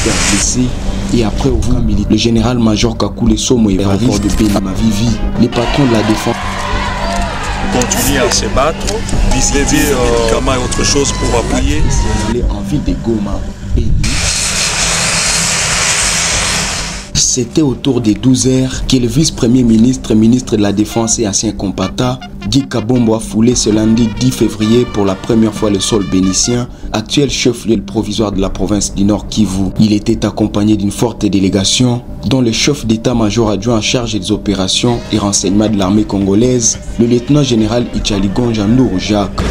militaires blessés. Et après au camp militaire, le général-major Kakule Somo et l'aéroport de Beni Mavivi, les patrons de la défense continuent à se battre, visiter médicaments et autre chose pour appuyer. En ville de Goma, Beni. C'était autour des 12 h que le vice-premier ministre, ministre de la Défense et ancien combattant, Guy Kabombo a foulé ce lundi 10 février pour la première fois le sol bénitien, actuel chef-lieu provisoire de la province du Nord Kivu. Il était accompagné d'une forte délégation, dont le chef d'état-major adjoint en charge des opérations et renseignements de l'armée congolaise, le lieutenant-général Ichaligon Jandour Jacques.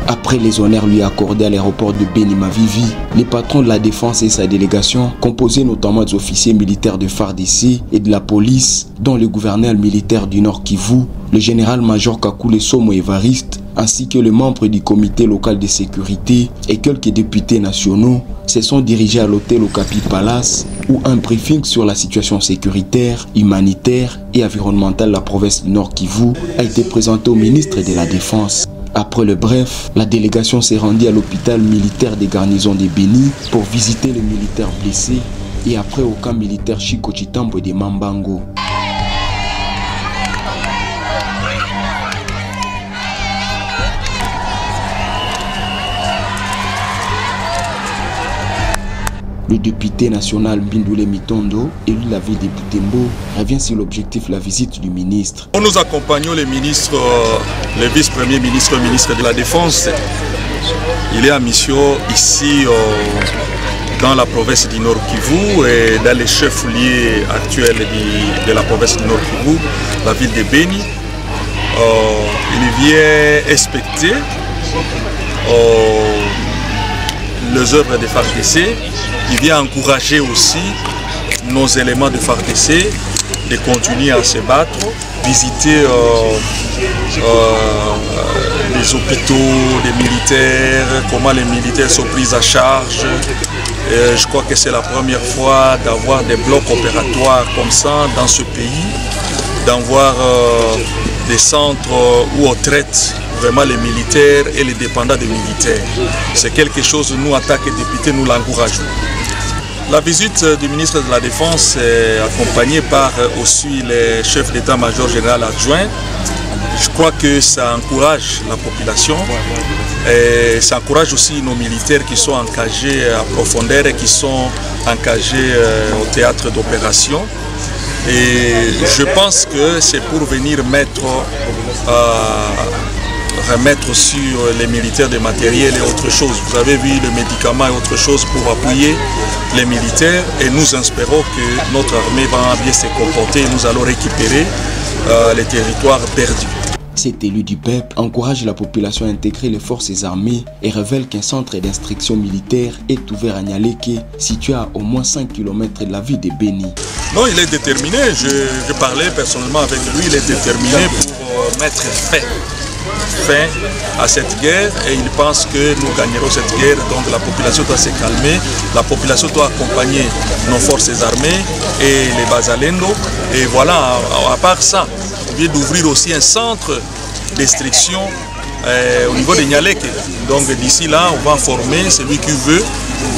Après les honneurs lui accordés à l'aéroport de Beni Mavivi, les patrons de la défense et sa délégation, composés notamment des officiers militaires de FARDC et de la police, dont le gouverneur militaire du Nord Kivu, le général-major Kakule Somo Évariste, ainsi que les membres du comité local de sécurité et quelques députés nationaux, se sont dirigés à l'hôtel Okapi Palace, où un briefing sur la situation sécuritaire, humanitaire et environnementale de la province du Nord Kivu a été présenté au ministre de la Défense. Après le bref, la délégation s'est rendue à l'hôpital militaire des garnisons de Beni pour visiter les militaires blessés et après au camp militaire Chikochitambo de Mambango. Le député national Bindoulé Mitondo, élu de la ville de Butembo, revient sur l'objectif de la visite du ministre. Nous accompagnons les ministres, le vice-premier ministre, le ministre de la Défense. Il est en mission ici dans la province du Nord Kivu et dans les chefs-lieux actuels de la province du Nord Kivu, la ville de Beni. Il vient inspecter les œuvres de FARDC. Il vient encourager aussi nos éléments de FARDC de continuer à se battre, visiter les hôpitaux des militaires, comment les militaires sont pris à charge. Je crois que c'est la première fois d'avoir des blocs opératoires comme ça dans ce pays, d'avoir des centres où on traite vraiment les militaires et les dépendants des militaires. C'est quelque chose, nous, en tant que députés, nous l'encourageons. La visite du ministre de la Défense est accompagnée par aussi les chefs d'état-major général adjoint. Je crois que ça encourage la population et ça encourage aussi nos militaires qui sont engagés à profondeur et qui sont engagés au théâtre d'opération. Et je pense que c'est pour venir remettre sur les militaires des matériels et autre chose. Vous avez vu le médicament et autre chose pour appuyer les militaires et nous espérons que notre armée va bien se comporter et nous allons récupérer les territoires perdus. Cet élu du peuple encourage la population à intégrer les forces armées et révèle qu'un centre d'instruction militaire est ouvert à Nyaleke, situé à au moins 5 km de la ville de Beni. Non, il est déterminé. Je parlais personnellement avec lui. Il est déterminé pour mettre fin à cette guerre et il pense que nous gagnerons cette guerre. Donc la population doit se calmer, la population doit accompagner nos forces armées et les Bazalendo. Et voilà, à part ça, on vient d'ouvrir aussi un centre d'instruction au niveau de Nyaleke. Donc d'ici là, on va former celui qui veut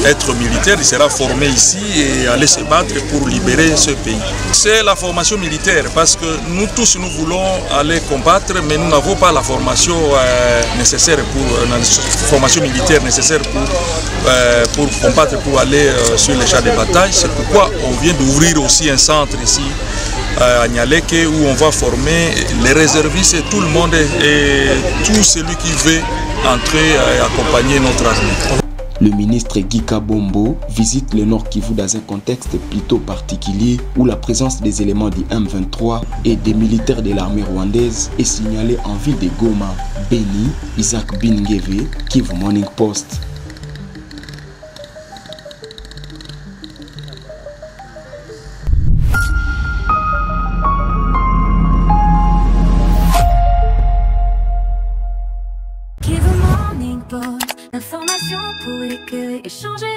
être militaire, il sera formé ici et aller se battre pour libérer ce pays. C'est la formation militaire parce que nous tous nous voulons aller combattre mais nous n'avons pas la formation nécessaire militaire nécessaire pour combattre, pour aller sur les champs de bataille. C'est pourquoi on vient d'ouvrir aussi un centre ici à Nyaleke où on va former les réservistes et tout le monde et tout celui qui veut entrer et accompagner notre armée. Le ministre Guy Kabombo visite le Nord Kivu dans un contexte plutôt particulier où la présence des éléments du M23 et des militaires de l'armée rwandaise est signalée en ville de Goma. Beni, Isaac Bingeve, Kivu Morning Post. Information pour éclairer, échanger.